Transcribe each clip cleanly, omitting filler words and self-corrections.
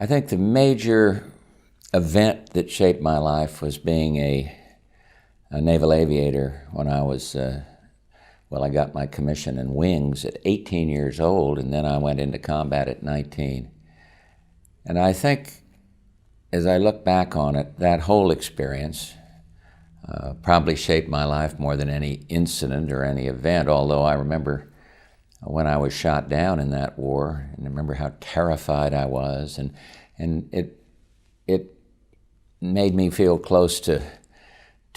I think the major event that shaped my life was being a naval aviator when I was, I got my commission in wings at 18 years old, and then I went into combat at 19. And I think, as I look back on it, that whole experience probably shaped my life more than any incident or any event, although I remember when I was shot down in that war, and I remember how terrified I was, and it made me feel close to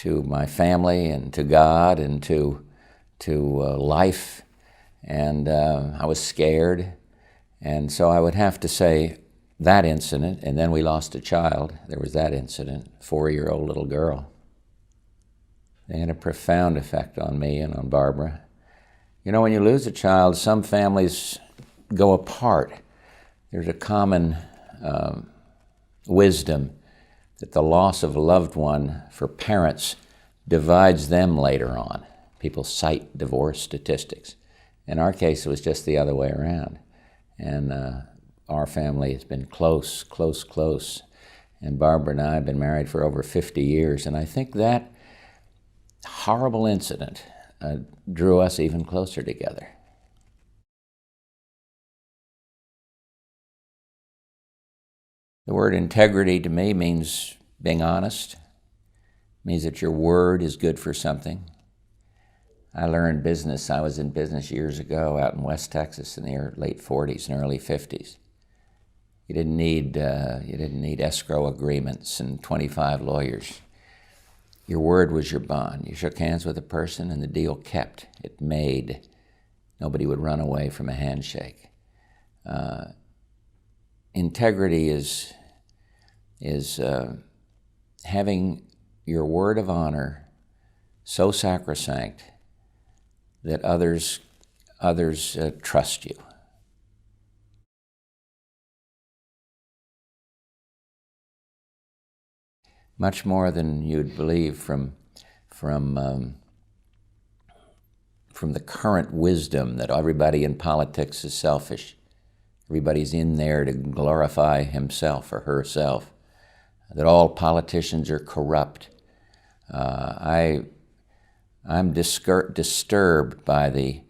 my family and to God and to life, and I was scared. And so I would have to say that incident, and then we lost a child. There was that incident, 4-year-old little girl. They had a profound effect on me and on Barbara. You know, when you lose a child, some families go apart. There's a common wisdom that the loss of a loved one for parents divides them later on. People cite divorce statistics. In our case, it was just the other way around. And our family has been close. And Barbara and I have been married for over 50 years. And I think that horrible incident drew us even closer together. The word integrity to me means being honest, means that your word is good for something. I learned business. I was in business years ago out in West Texas in the late 40s and early 50s. You didn't need escrow agreements and 25 lawyers. Your word was your bond. You shook hands with a person and the deal kept. It made. Nobody would run away from a handshake. Integrity is having your word of honor so sacrosanct that others trust you. Much more than you'd believe from the current wisdom that everybody in politics is selfish. Everybody's in there to glorify himself or herself. That all politicians are corrupt. I'm disturbed by the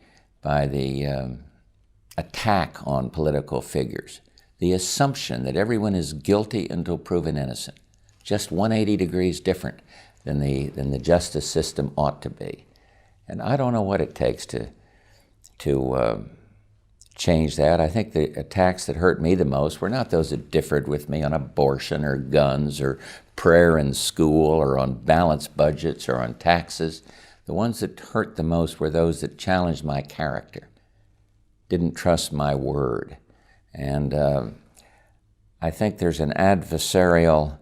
attack on political figures. The assumption that everyone is guilty until proven innocent. Just 180 degrees different than the justice system ought to be. And I don't know what it takes to change that. I think the attacks that hurt me the most were not those that differed with me on abortion or guns or prayer in school or on balanced budgets or on taxes. The ones that hurt the most were those that challenged my character, didn't trust my word. And I think there's an adversarial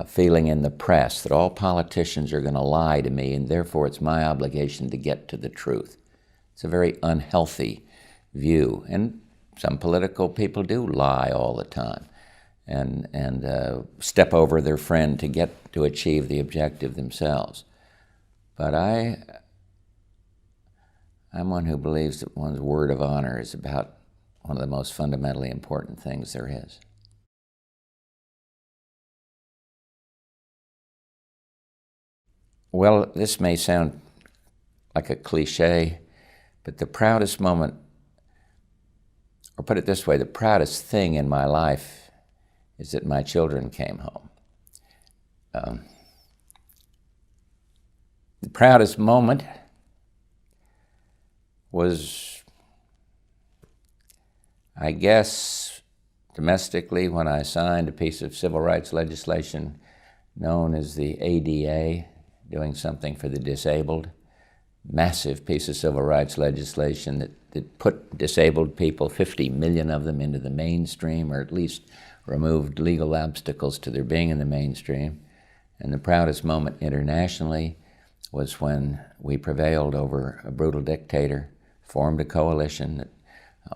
feeling in the press that all politicians are going to lie to me, and therefore it's my obligation to get to the truth. It's a very unhealthy view, and some political people do lie all the time and step over their friend to achieve the objective themselves. But I'm one who believes that one's word of honor is about one of the most fundamentally important things there is. Well, this may sound like a cliche, but the proudest moment, or put it this way, the proudest thing in my life is that my children came home. The proudest moment was, I guess, domestically when I signed a piece of civil rights legislation known as the ADA, doing something for the disabled. Massive piece of civil rights legislation that put disabled people, 50 million of them, into the mainstream, or at least removed legal obstacles to their being in the mainstream. And the proudest moment internationally was when we prevailed over a brutal dictator, formed a coalition that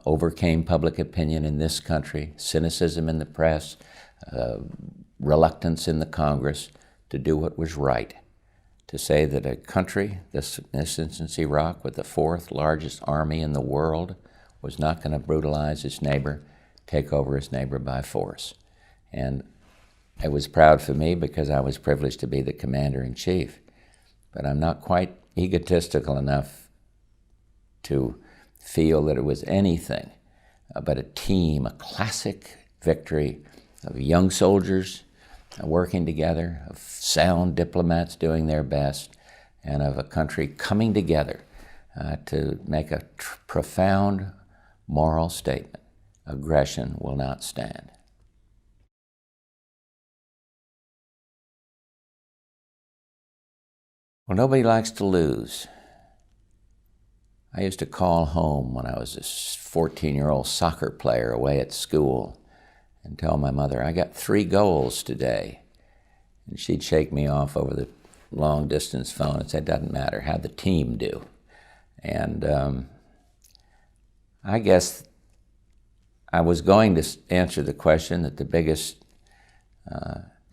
overcame public opinion in this country, cynicism in the press, reluctance in the Congress to do what was right. To say that a country, this instance Iraq, with the 4th largest army in the world, was not going to brutalize its neighbor, take over its neighbor by force. And it was proud for me because I was privileged to be the commander-in-chief. But I'm not quite egotistical enough to feel that it was anything but a team, a classic victory of young soldiers working together, of sound diplomats doing their best, and of a country coming together to make a profound moral statement. Aggression will not stand. Well, nobody likes to lose. I used to call home when I was a 14-year-old soccer player away at school and tell my mother, I got 3 goals today. And she'd shake me off over the long-distance phone and say, it doesn't matter, how'd the team do? And I guess I was going to answer the question that the biggest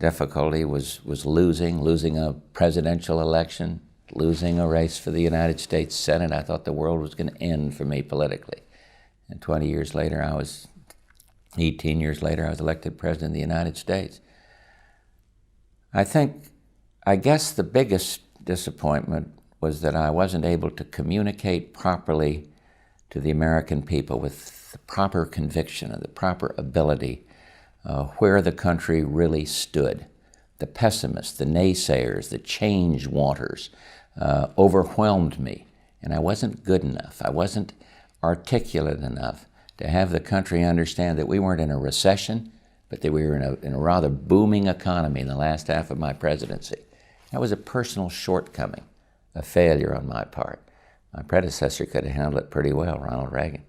difficulty was losing a presidential election, losing a race for the United States Senate. I thought the world was going to end for me politically. And 18 years later, I was elected President of the United States. I guess the biggest disappointment was that I wasn't able to communicate properly to the American people with the proper conviction and the proper ability where the country really stood. The pessimists, the naysayers, the change wanters overwhelmed me, and I wasn't good enough. I wasn't articulate enough to have the country understand that we weren't in a recession, but that we were in a rather booming economy in the last half of my presidency. That was a personal shortcoming, a failure on my part. My predecessor could have handled it pretty well, Ronald Reagan.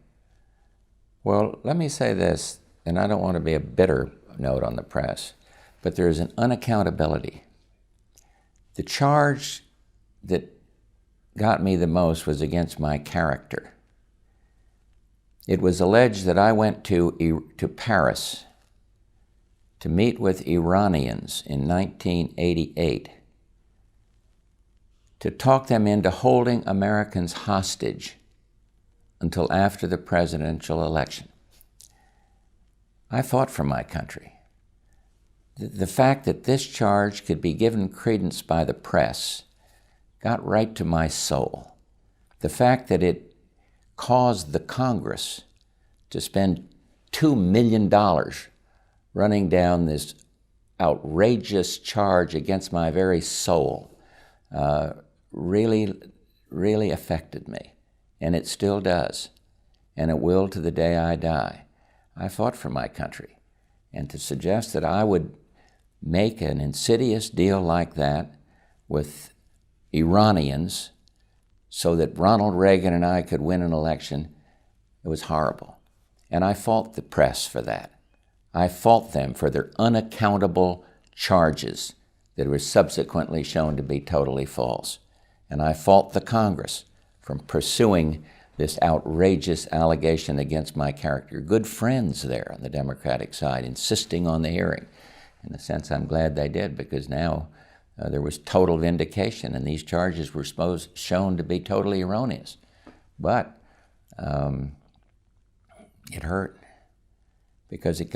Well, let me say this, and I don't want to be a bitter note on the press, but there is an unaccountability. The charge that got me the most was against my character. It was alleged that I went to Paris to meet with Iranians in 1988 to talk them into holding Americans hostage until after the presidential election. I fought for my country. The fact that this charge could be given credence by the press got right to my soul. The fact that it caused the Congress to spend $2 million running down this outrageous charge against my very soul really affected me. And it still does. And it will to the day I die. I fought for my country. And to suggest that I would make an insidious deal like that with Iranians so that Ronald Reagan and I could win an election, it was horrible. And I fault the press for that. I fault them for their unaccountable charges that were subsequently shown to be totally false. And I fault the Congress from pursuing this outrageous allegation against my character. Good friends there on the Democratic side insisting on the hearing. In a sense, I'm glad they did, because now there was total vindication, and these charges were shown to be totally erroneous. But it hurt, because it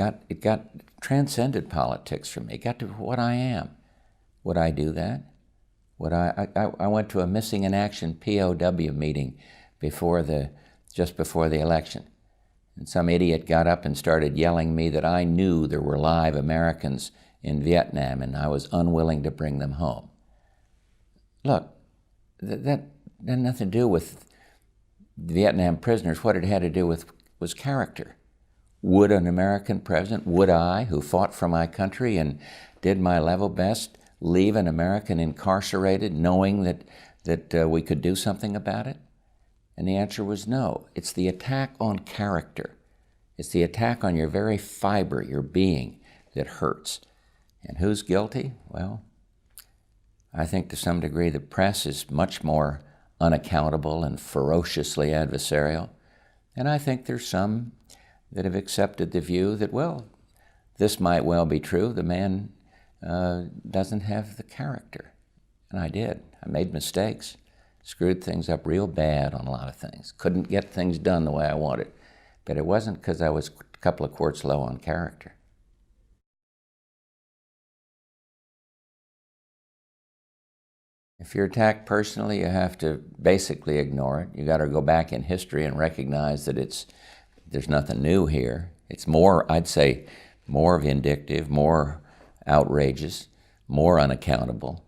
transcended politics for me. It got to what I am. Would I do that? I went to a missing in action POW meeting just before the election. And some idiot got up and started yelling me that I knew there were live Americans in Vietnam and I was unwilling to bring them home. Look, that had nothing to do with Vietnam prisoners. What it had to do with was character. Would an American president, would I, who fought for my country and did my level best, leave an American incarcerated knowing that we could do something about it? And the answer was no. It's the attack on character. It's the attack on your very fiber, your being, that hurts. And who's guilty? Well, I think to some degree the press is much more unaccountable and ferociously adversarial. And I think there's some that have accepted the view that, well, this might well be true. The man doesn't have the character. And I did. I made mistakes. Screwed things up real bad on a lot of things. Couldn't get things done the way I wanted. But it wasn't because I was a couple of quarts low on character. If you're attacked personally, you have to basically ignore it. You got to go back in history and recognize that there's nothing new here. It's more, I'd say, more vindictive, more outrageous, more unaccountable.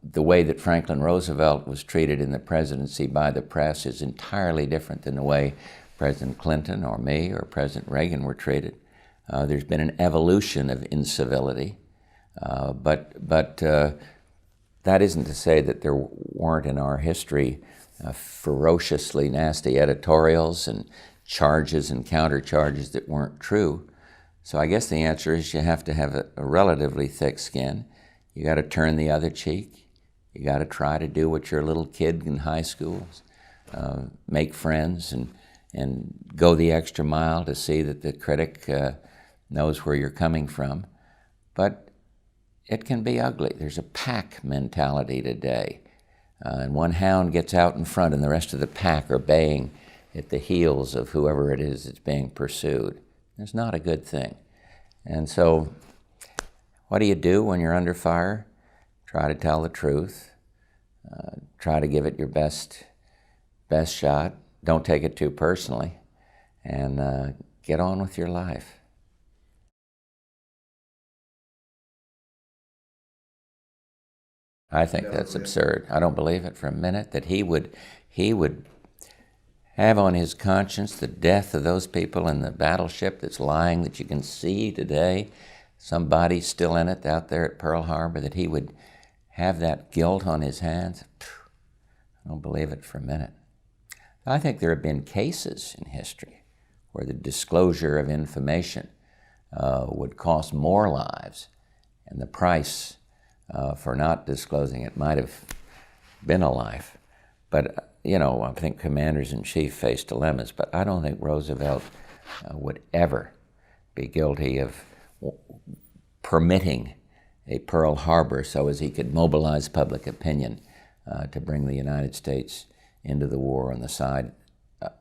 The way that Franklin Roosevelt was treated in the presidency by the press is entirely different than the way President Clinton or me or President Reagan were treated. There's been an evolution of incivility, but that isn't to say that there weren't in our history ferociously nasty editorials and charges and countercharges that weren't true. So I guess the answer is you have to have a relatively thick skin. You got to turn the other cheek. You got to try to do what your little kid in high school, make friends and go the extra mile to see that the critic knows where you're coming from. But it can be ugly. There's a pack mentality today. And one hound gets out in front and the rest of the pack are baying at the heels of whoever it is that's being pursued. It's not a good thing. And so what do you do when you're under fire? Try to tell the truth. Try to give it your best shot. Don't take it too personally. And get on with your life. I think that's absurd. I don't believe it for a minute that he would have on his conscience the death of those people in the battleship that's lying that you can see today, some body still in it out there at Pearl Harbor, that he would have that guilt on his hands. I don't believe it for a minute. I think there have been cases in history where the disclosure of information would cost more lives, and the price for not disclosing it might have been a life. But, I think commanders-in-chief face dilemmas, but I don't think Roosevelt would ever be guilty of permitting a Pearl Harbor so as he could mobilize public opinion to bring the United States into the war on the side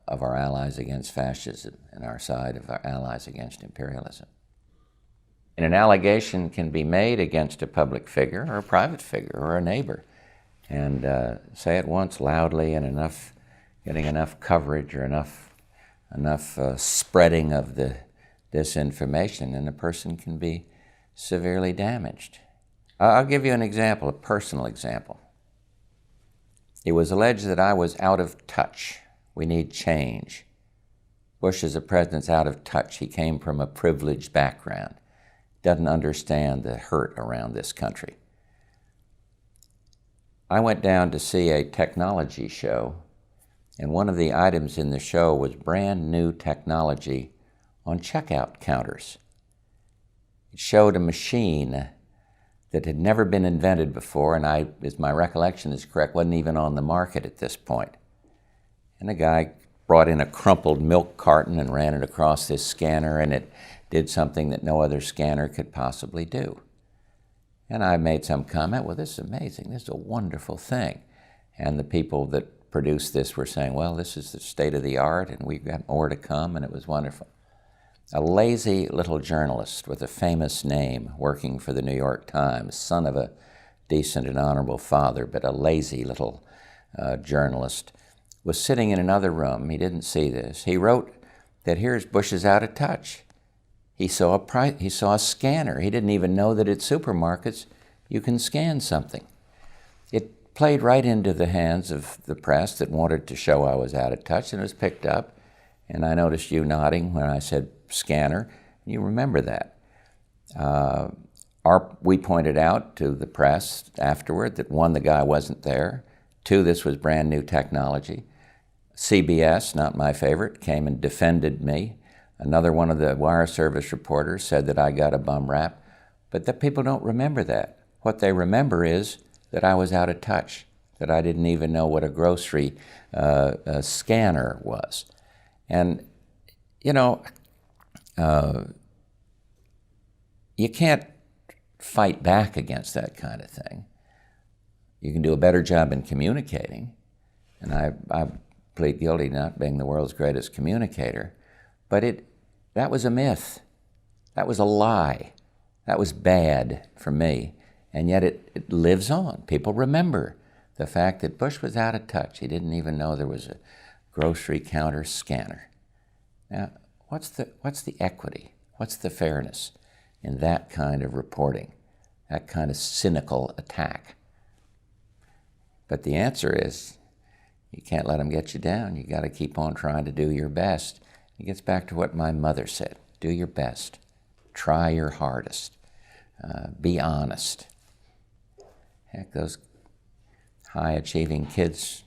of our allies against fascism and our side of our allies against imperialism. And an allegation can be made against a public figure or a private figure or a neighbor, and say it once loudly and getting enough coverage or enough spreading of the disinformation, and the person can be severely damaged. I'll give you an example, a personal example. It was alleged that I was out of touch. We need change. Bush, as a president's out of touch. He came from a privileged background. Doesn't understand the hurt around this country. I went down to see a technology show, and one of the items in the show was brand new technology on checkout counters. It showed a machine that had never been invented before, and as my recollection is correct, wasn't even on the market at this point. And the guy brought in a crumpled milk carton and ran it across this scanner, and it did something that no other scanner could possibly do. And I made some comment, well, this is amazing, this is a wonderful thing. And the people that produced this were saying, well, this is the state of the art, and we've got more to come, and it was wonderful. A lazy little journalist with a famous name working for the New York Times, son of a decent and honorable father, but a lazy little journalist, was sitting in another room. He didn't see this. He wrote that here's Bush is out of touch. He saw a scanner. He didn't even know that at supermarkets you can scan something. It played right into the hands of the press that wanted to show I was out of touch, and it was picked up. And I noticed you nodding when I said scanner. You remember that. We pointed out to the press afterward that, one, the guy wasn't there. Two, this was brand new technology. CBS, not my favorite, came and defended me. Another one of the wire service reporters said that I got a bum rap. But the people don't remember that. What they remember is that I was out of touch, that I didn't even know what a grocery scanner was. And, you can't fight back against that kind of thing. You can do a better job in communicating, and I plead guilty to not being the world's greatest communicator, but that was a myth. That was a lie. That was bad for me. and yet it lives on. People remember the fact that Bush was out of touch. He didn't even know there was a grocery counter scanner. Now, what's the equity? What's the fairness in that kind of reporting, that kind of cynical attack? But the answer is, you can't let them get you down. You got to keep on trying to do your best. It gets back to what my mother said. Do your best. Try your hardest. Be honest. Heck, those high-achieving kids,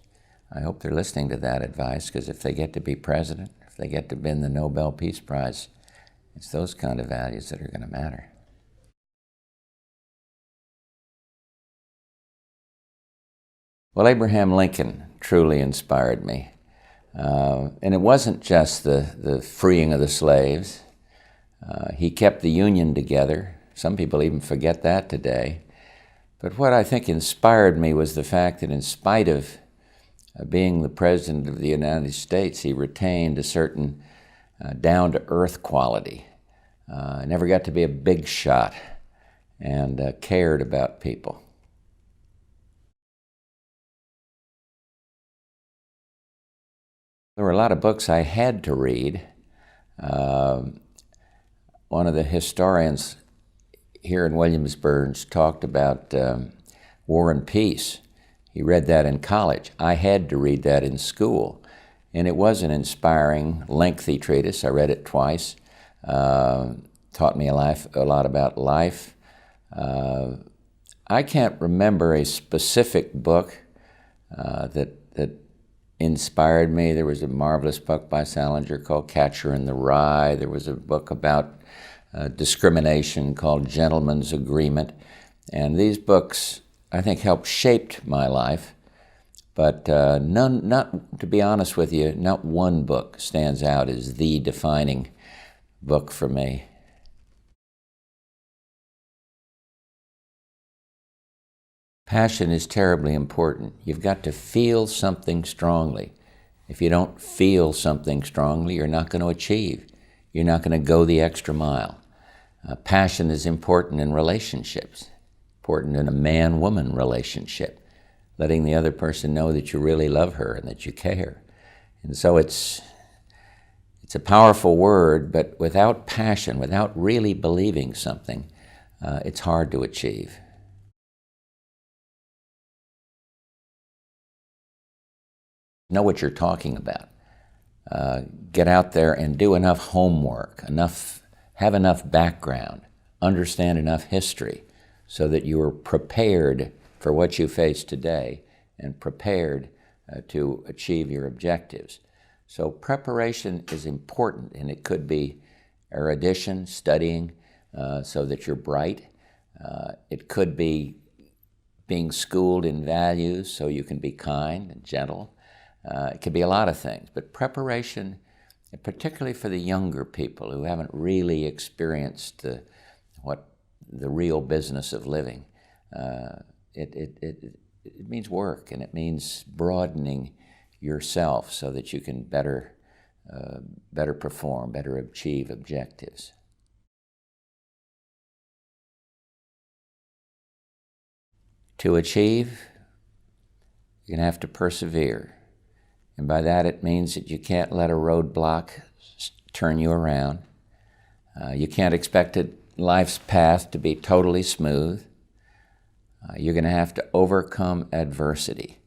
I hope they're listening to that advice, because if they get to be president, if they get to win the Nobel Peace Prize, it's those kind of values that are going to matter. Well, Abraham Lincoln truly inspired me. And it wasn't just the freeing of the slaves. He kept the Union together. Some people even forget that today. But what I think inspired me was the fact that in spite of being the President of the United States, he retained a certain down-to-earth quality. Never got to be a big shot and cared about people. There were a lot of books I had to read. One of the historians here in Williamsburg talked about War and Peace. He read that in college. I had to read that in school. And it was an inspiring, lengthy treatise. I read it twice. Taught me a lot about life. I can't remember a specific book that inspired me. There was a marvelous book by Salinger called Catcher in the Rye. There was a book about discrimination called Gentleman's Agreement. And these books, I think, helped shape my life. But to be honest with you, not one book stands out as the defining book for me. Passion is terribly important. You've got to feel something strongly. If you don't feel something strongly, you're not going to achieve. You're not going to go the extra mile. Passion is important in relationships, important in a man-woman relationship, letting the other person know that you really love her and that you care. And so it's a powerful word, but without passion, without really believing something, it's hard to achieve. Know what you're talking about. Get out there and do enough homework, have enough background, understand enough history so that you are prepared for what you face today and prepared to achieve your objectives. So preparation is important, and it could be erudition, studying so that you're bright. It could be being schooled in values so you can be kind and gentle. It could be a lot of things, but preparation, particularly for the younger people who haven't really experienced the real business of living, it means work, and it means broadening yourself so that you can better perform, better achieve objectives. To achieve, you're going to have to persevere. And by that it means that you can't let a roadblock turn you around. You can't expect life's path to be totally smooth. You're going to have to overcome adversity.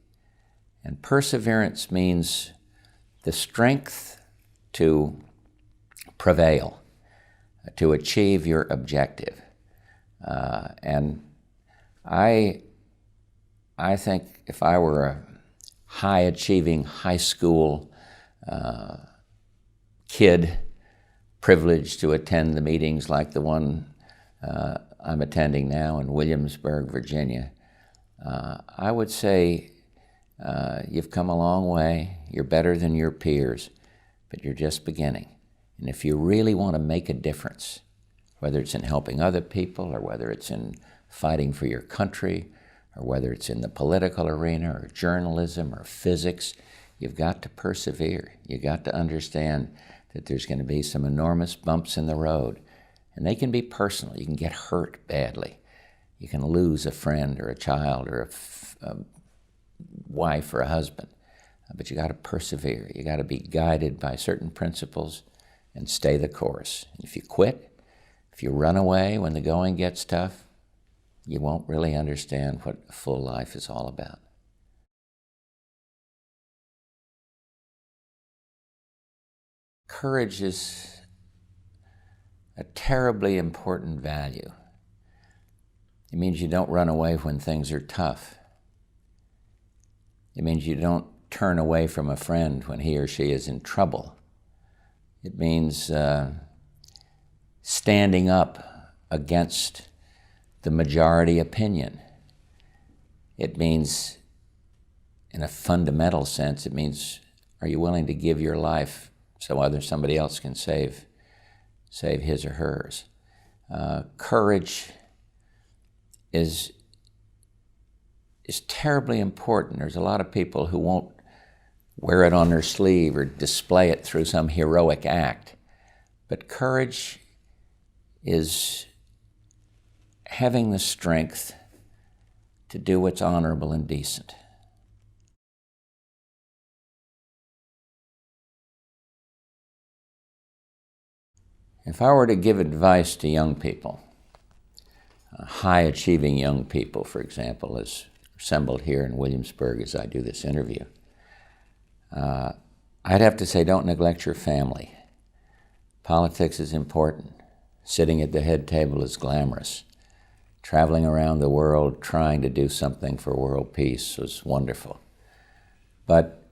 And perseverance means the strength to prevail, to achieve your objective. And I think if I were a high-achieving high school kid, privileged to attend the meetings like the one I'm attending now in Williamsburg, Virginia, I would say you've come a long way, you're better than your peers, but you're just beginning. And if you really want to make a difference, whether it's in helping other people or whether it's in fighting for your country, or whether it's in the political arena or journalism or physics, you've got to persevere. You've got to understand that there's going to be some enormous bumps in the road, and they can be personal. You can get hurt badly. You can lose a friend or a child or a wife or a husband, but you got to persevere. You got to be guided by certain principles and stay the course. If you quit, if you run away when the going gets tough, you won't really understand what a full life is all about. Courage is a terribly important value. It means you don't run away when things are tough. It means you don't turn away from a friend when he or she is in trouble. It means standing up against the majority opinion. It means, in a fundamental sense, it means, are you willing to give your life so somebody else can save his or hers? Courage is terribly important. There's a lot of people who won't wear it on their sleeve or display it through some heroic act. But courage is having the strength to do what's honorable and decent. If I were to give advice to young people, high-achieving young people, for example, as assembled here in Williamsburg as I do this interview, I'd have to say, don't neglect your family. Politics is important. Sitting at the head table is glamorous. Traveling around the world trying to do something for world peace was wonderful. But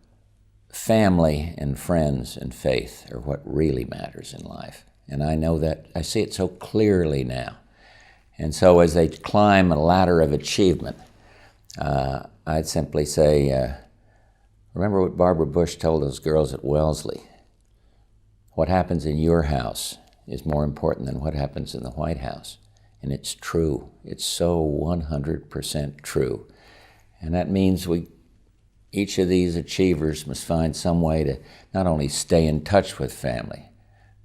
family and friends and faith are what really matters in life. And I know that, I see it so clearly now. And so as they climb a ladder of achievement, I'd simply say, remember what Barbara Bush told those girls at Wellesley. What happens in your house is more important than what happens in the White House. And it's true. It's so 100% true. And that means each of these achievers must find some way to not only stay in touch with family,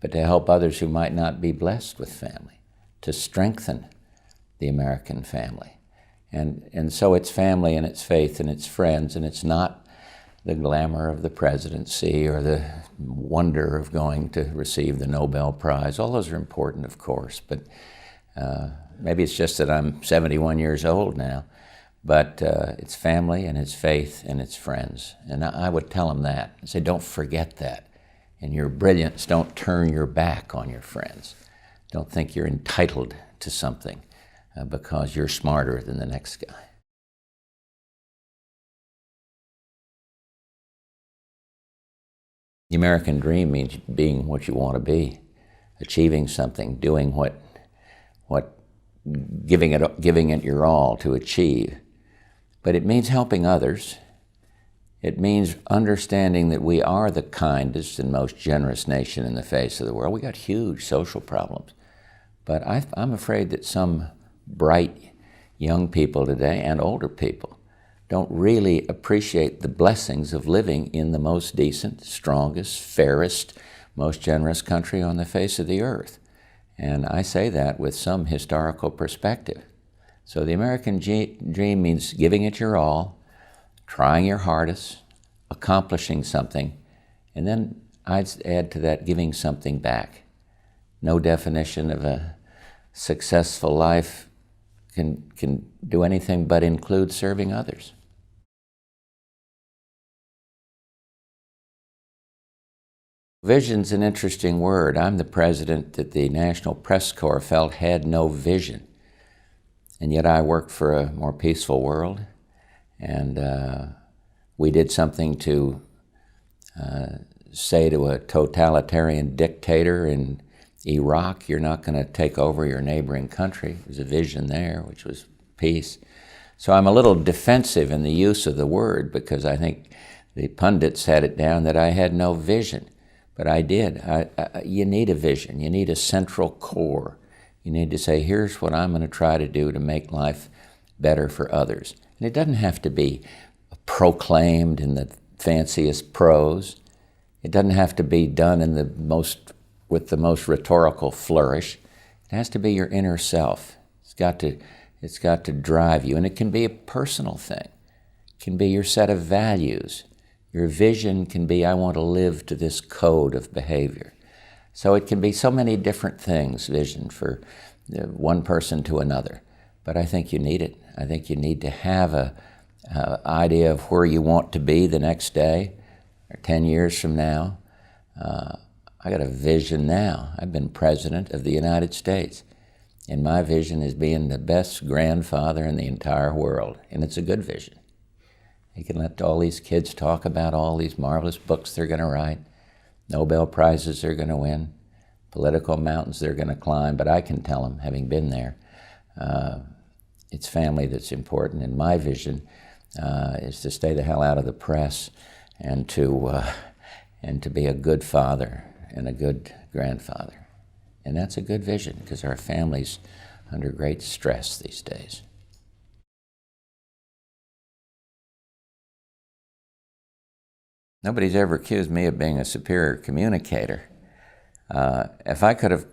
but to help others who might not be blessed with family, to strengthen the American family. And so it's family and it's faith and it's friends, and it's not the glamour of the presidency or the wonder of going to receive the Nobel Prize. All those are important, of course, but maybe it's just that I'm 71 years old now, but it's family and it's faith and it's friends. And I would tell them that. I say, don't forget that. In your brilliance, don't turn your back on your friends. Don't think you're entitled to something because you're smarter than the next guy. The American dream means being what you want to be, achieving something, doing what giving it your all to achieve. But it means helping others. It means understanding that we are the kindest and most generous nation in the face of the world. We got huge social problems. But I'm afraid that some bright young people today and older people don't really appreciate the blessings of living in the most decent, strongest, fairest, most generous country on the face of the earth. And I say that with some historical perspective. So the American dream means giving it your all, trying your hardest, accomplishing something, and then I'd add to that giving something back. No definition of a successful life can do anything but include serving others. Vision's an interesting word. I'm the president that the National Press Corps felt had no vision. And yet I worked for a more peaceful world, and we did something to say to a totalitarian dictator in Iraq, you're not going to take over your neighboring country. There's a vision there, which was peace. So I'm a little defensive in the use of the word because I think the pundits had it down that I had no vision. But I did. You need a vision. You need a central core. You need to say, here's what I'm going to try to do to make life better for others. And it doesn't have to be proclaimed in the fanciest prose. It doesn't have to be done in with the most rhetorical flourish. It has to be your inner self. It's got to drive you, and it can be a personal thing. It can be your set of values. Your vision can be, I want to live to this code of behavior. So it can be so many different things, vision, for one person to another. But I think you need it. I think you need to have a idea of where you want to be the next day or 10 years from now. I got a vision now. I've been President of the United States, and my vision is being the best grandfather in the entire world, and it's a good vision. You can let all these kids talk about all these marvelous books they're going to write, Nobel Prizes they're going to win, political mountains they're going to climb, but I can tell them, having been there, it's family that's important, and my vision is to stay the hell out of the press and to be a good father and a good grandfather. And that's a good vision, because our family's under great stress these days. Nobody's ever accused me of being a superior communicator. If I could have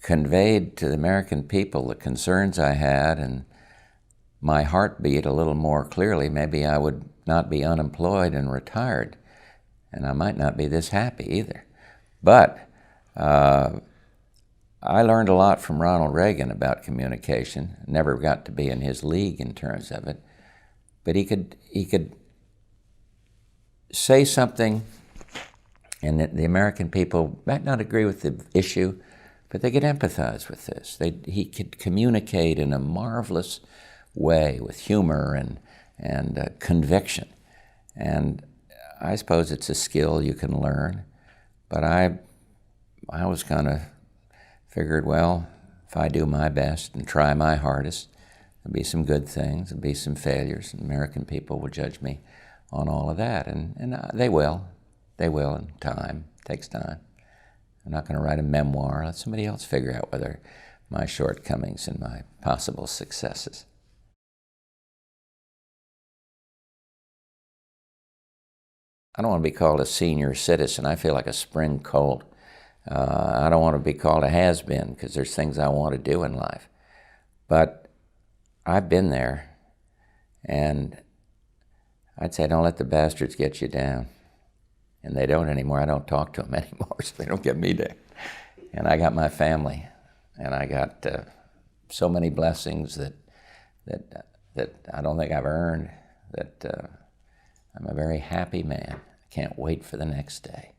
conveyed to the American people the concerns I had and my heartbeat a little more clearly, maybe I would not be unemployed and retired, and I might not be this happy either. But I learned a lot from Ronald Reagan about communication. Never got to be in his league in terms of it, but he could say something, and the American people might not agree with the issue, but they could empathize with this. He could communicate in a marvelous way with humor and conviction. And I suppose it's a skill you can learn, but I was kind of figured, well, if I do my best and try my hardest, there'll be some good things, there'll be some failures, and American people will judge me on all of that, and they will. They will in time. It takes time. I'm not going to write a memoir. Let somebody else figure out whether my shortcomings and my possible successes. I don't want to be called a senior citizen. I feel like a spring colt. I don't want to be called a has-been, because there's things I want to do in life. But I've been there, and I'd say don't let the bastards get you down. And they don't anymore. I don't talk to them anymore, so they don't get me down. And I got my family, and I got so many blessings that I don't think I've earned, that I'm a very happy man. I can't wait for the next day.